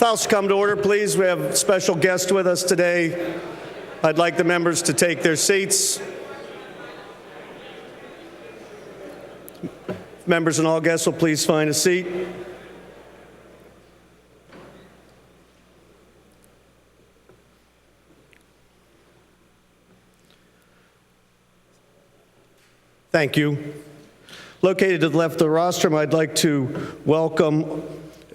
House come to order, please. We have a special guest with us today. I'd like the members to take their seats. Members and all guests will please find a seat. Thank you. Located to the left of the rostrum, I'd like to welcome,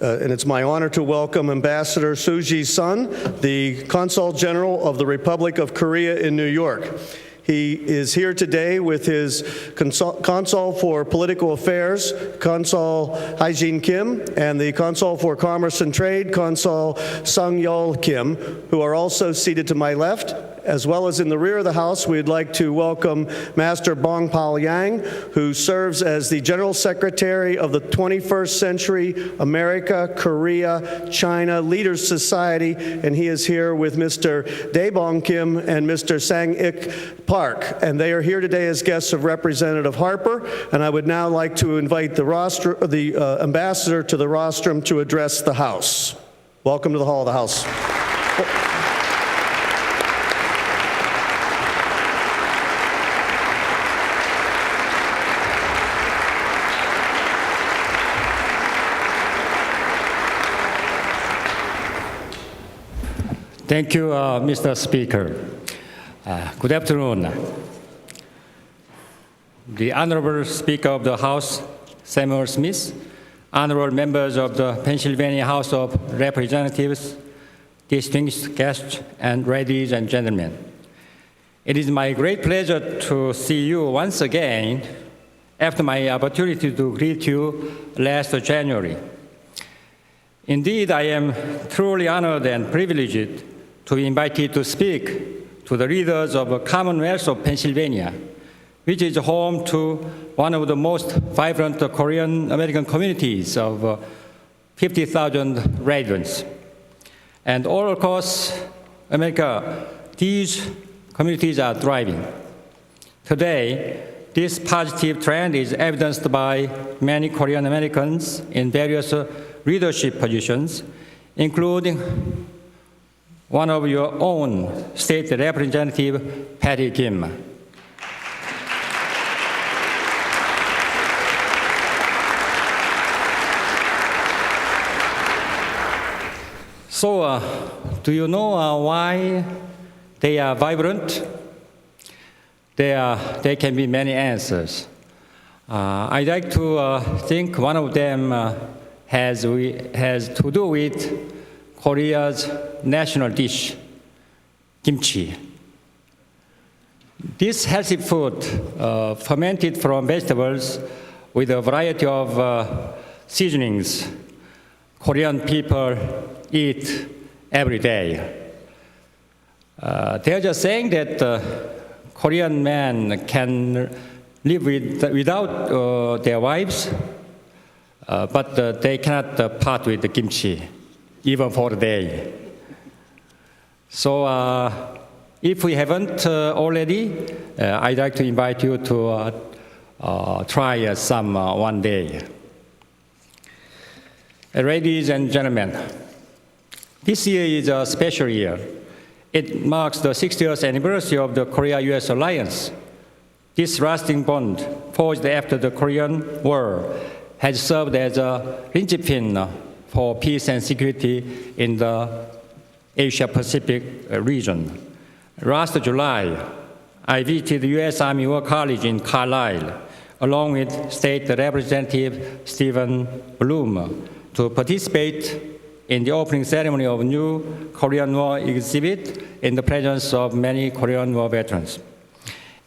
and it's my honor to welcome Ambassador Se-joo Son, the Consul General of the Republic of Korea in New York. He is here today with his Consul for Political Affairs, Consul Hae-jin Kim, and the Consul for Commerce and Trade, Consul Sang-yeol Kim, who are also seated to my left. As well as in the rear of the House, we'd like to welcome Master Bong Pal-yang, who serves as the General Secretary of the 21st Century America, Korea, China Leaders Society, and he is here with Mr. Dae-bong Kim and Mr. Sang-ik Park. And they are here today as guests of Representative Harper, and I would now like to invite the ambassador to the rostrum to address the House. Welcome to the Hall of the House. Thank you, Mr. Speaker. Good afternoon. The Honorable Speaker of the House, Samuel Smith, honorable members of the Pennsylvania House of Representatives, distinguished guests, and ladies and gentlemen. It is my great pleasure to see you once again after my opportunity to greet you last January. Indeed, I am truly honored and privileged to be invited to speak to the leaders of the Commonwealth of Pennsylvania, which is home to one of the most vibrant Korean American communities of 50,000 residents. And all across America, these communities are thriving. Today, this positive trend is evidenced by many Korean Americans in various leadership positions, including one of your own state representative, Patty Kim. So, do you know why they are vibrant? There can be many answers. I'd like to think one of them has to do with Korea's national dish, kimchi. This healthy food, fermented from vegetables with a variety of seasonings, Korean people eat every day. There's a saying that Korean men can live without their wives, but they cannot part with the kimchi, even for a day. So if we haven't already, I'd like to invite you to try some one day. Ladies and gentlemen, this year is a special year. It marks the 60th anniversary of the Korea-US alliance. This lasting bond, forged after the Korean War, has served as a linchpin for peace and security in the Asia-Pacific region. Last July, I visited the U.S. Army War College in Carlisle, along with State Representative Stephen Bloom, to participate in the opening ceremony of a new Korean War exhibit in the presence of many Korean War veterans.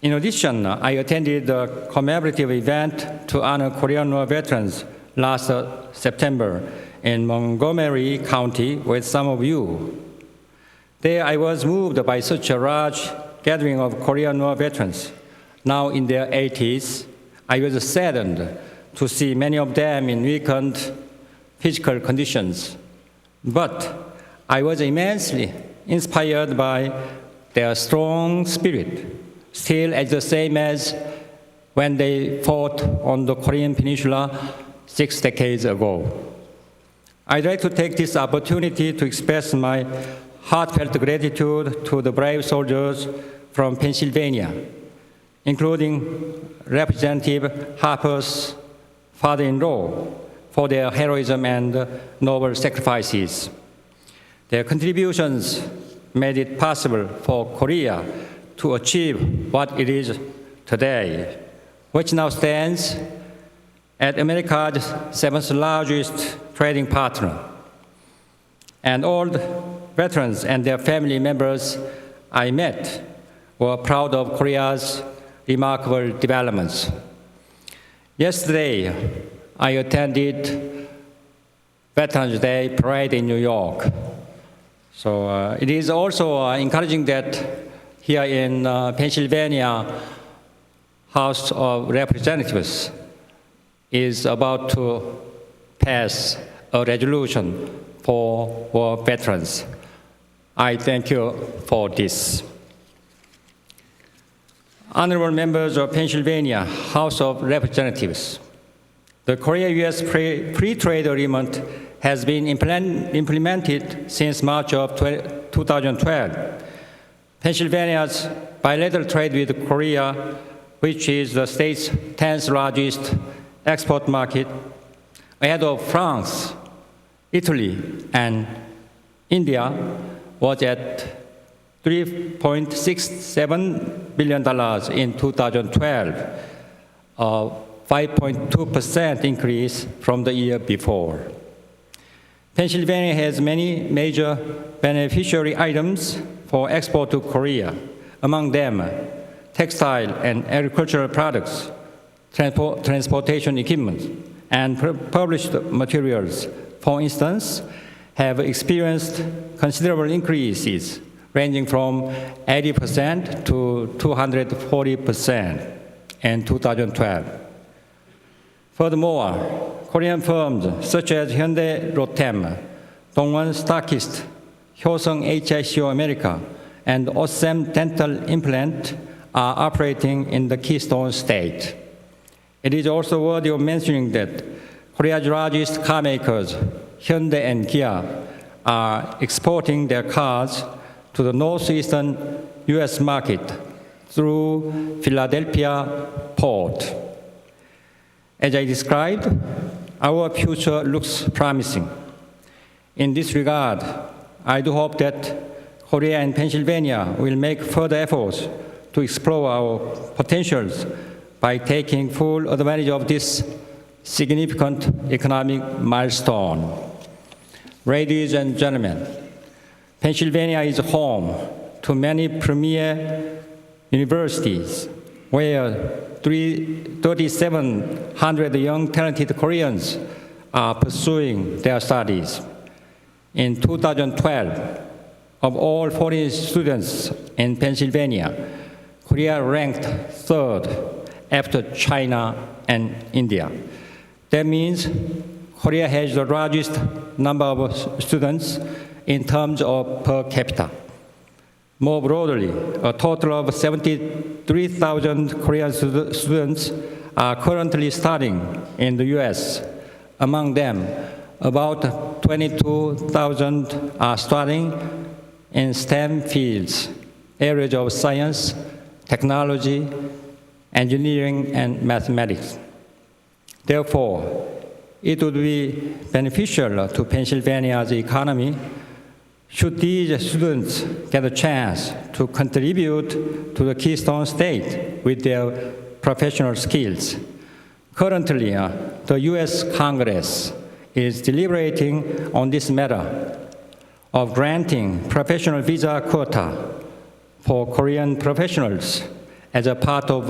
In addition, I attended a commemorative event to honor Korean War veterans last September in Montgomery County with some of you. There I was moved by such a large gathering of Korean War veterans, now in their 80s. I was saddened to see many of them in weakened physical conditions. But I was immensely inspired by their strong spirit, still as the same as when they fought on the Korean Peninsula 6 decades ago. I'd like to take this opportunity to express my heartfelt gratitude to the brave soldiers from Pennsylvania, including Representative Harper's father-in-law, for their heroism and noble sacrifices. Their contributions made it possible for Korea to achieve what it is today, which now stands as America's seventh largest trading partner. And all the veterans and their family members I met were proud of Korea's remarkable developments. Yesterday, I attended Veterans Day Parade in New York. So it is also encouraging that here in Pennsylvania, House of Representatives is about to pass a resolution for war veterans. I thank you for this. Honorable members of Pennsylvania House of Representatives, the Korea-US Free Trade Agreement has been implemented since March of 2012. Pennsylvania's bilateral trade with Korea, which is the state's 10th largest export market, ahead of France, Italy, and India, was at $3.67 billion in 2012, a 5.2% increase from the year before. Pennsylvania has many major beneficiary items for export to Korea, among them textile and agricultural products, transportation equipment, and published materials, for instance, have experienced considerable increases ranging from 80% to 240% in 2012. Furthermore, Korean firms such as Hyundai Rotem, Dongwon Stockist, Hyoseong HICO America, and Osem Dental Implant are operating in the Keystone State. It is also worthy of mentioning that Korea's largest car makers, Hyundai and Kia, are exporting their cars to the northeastern U.S. market through Philadelphia port. As I described, our future looks promising. In this regard, I do hope that Korea and Pennsylvania will make further efforts to explore our potentials by taking full advantage of this significant economic milestone. Ladies and gentlemen, Pennsylvania is home to many premier universities where 3,700 young talented Koreans are pursuing their studies. In 2012, of all foreign students in Pennsylvania, Korea ranked third after China and India. That means Korea has the largest number of students in terms of per capita. More broadly, a total of 73,000 Korean students are currently studying in the US. Among them, about 22,000 are studying in STEM fields, areas of science, technology, engineering, and mathematics. Therefore, it would be beneficial to Pennsylvania's economy should these students get a chance to contribute to the Keystone State with their professional skills. Currently, the U.S. Congress is deliberating on this matter of granting professional visa quota for Korean professionals as a part of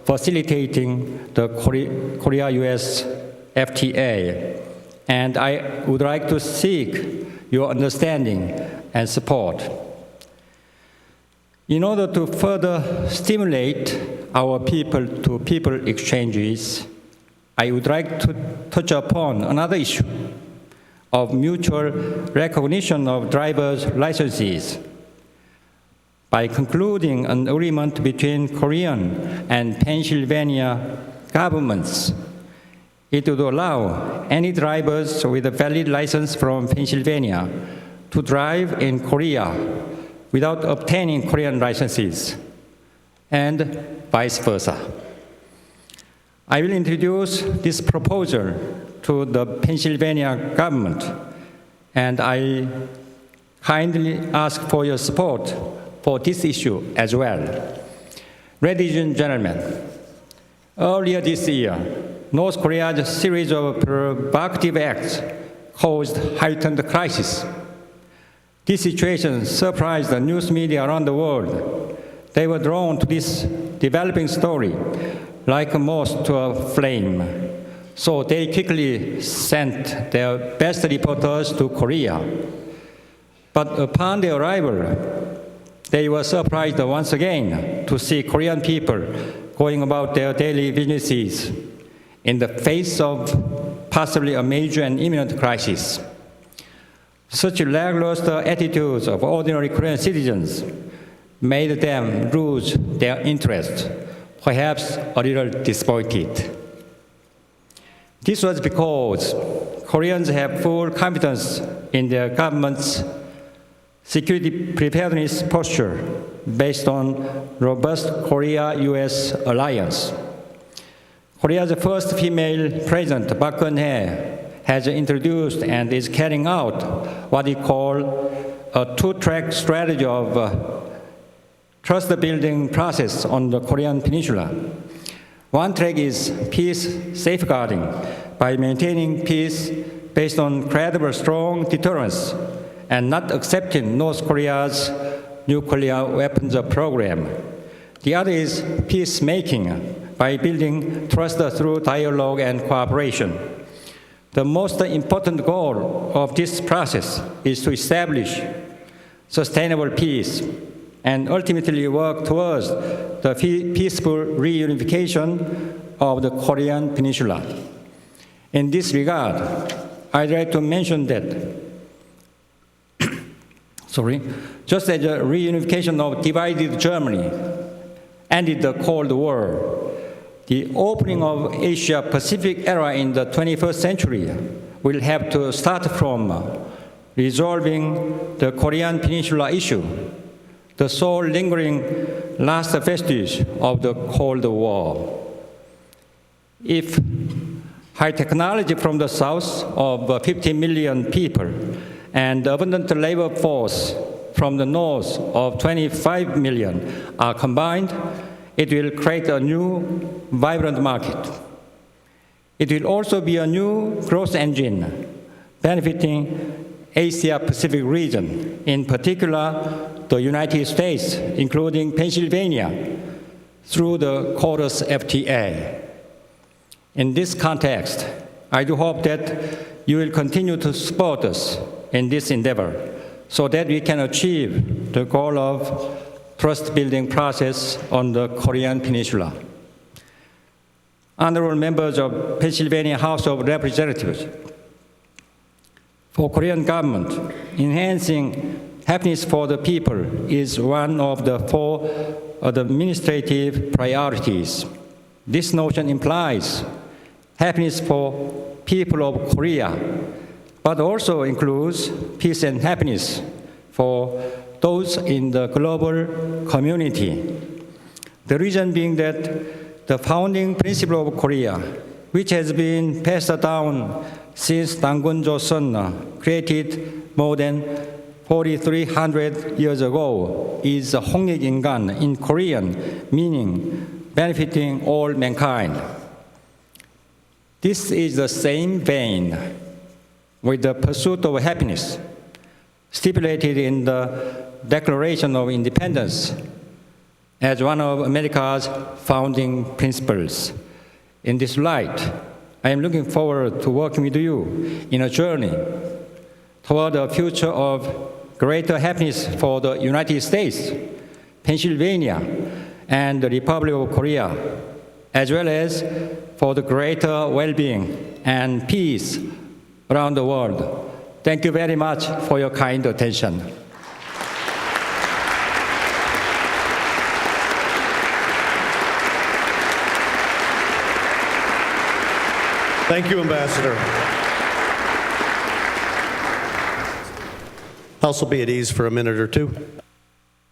facilitating the Korea-US FTA. And I would like to seek your understanding and support. In order to further stimulate our people-to-people exchanges, I would like to touch upon another issue of mutual recognition of driver's licenses. By concluding an agreement between Korean and Pennsylvania governments, It would allow any drivers with a valid license from Pennsylvania to drive in Korea without obtaining Korean licenses, and vice versa. I will introduce this proposal to the Pennsylvania government, and I kindly ask for your support for this issue as well. Ladies and gentlemen, earlier this year, North Korea's series of provocative acts caused heightened crisis. This situation surprised the news media around the world. They were drawn to this developing story like a moth to a flame. So they quickly sent their best reporters to Korea. But upon their arrival, they were surprised once again to see Korean people going about their daily businesses in the face of possibly a major and imminent crisis. Such lackluster attitudes of ordinary Korean citizens made them lose their interest, perhaps a little disappointed. This was because Koreans have full confidence in their government's security preparedness posture based on robust Korea-US alliance. Korea's first female president, Park Geun-hye, has introduced and is carrying out what he called a two-track strategy of trust-building process on the Korean Peninsula. One track is peace safeguarding by maintaining peace based on credible, strong deterrence and not accepting North Korea's nuclear weapons program. The other is peacemaking by building trust through dialogue and cooperation. The most important goal of this process is to establish sustainable peace and ultimately work towards the peaceful reunification of the Korean Peninsula. In this regard, I'd like to mention that just as the reunification of divided Germany ended the Cold War, the opening of Asia-Pacific era in the 21st century will have to start from resolving the Korean Peninsula issue, the sole lingering last vestige of the Cold War. If high technology from the south of 50 million people and abundant labor force from the north of 25 million are combined, it will create a new, vibrant market. It will also be a new growth engine, benefiting Asia-Pacific region, in particular the United States, including Pennsylvania, through the Quotas FTA. In this context, I do hope that you will continue to support us in this endeavor so that we can achieve the goal of trust-building process on the Korean Peninsula. Honorable members of Pennsylvania House of Representatives, for Korean government, enhancing happiness for the people is one of the four administrative priorities. This notion implies happiness for people of Korea, but also includes peace and happiness for those in the global community. The reason being that the founding principle of Korea, which has been passed down since Se-joo Son, created more than 4,300 years ago, is 홍익 인간 in Korean, meaning benefiting all mankind. This is the same vein with the pursuit of happiness stipulated in the Declaration of Independence as one of America's founding principles. In this light, I am looking forward to working with you in a journey toward a future of greater happiness for the United States, Pennsylvania, and the Republic of Korea, as well as for the greater well-being and peace around the world. Thank you very much for your kind attention. Thank you, Ambassador. House will be at ease for a minute or two.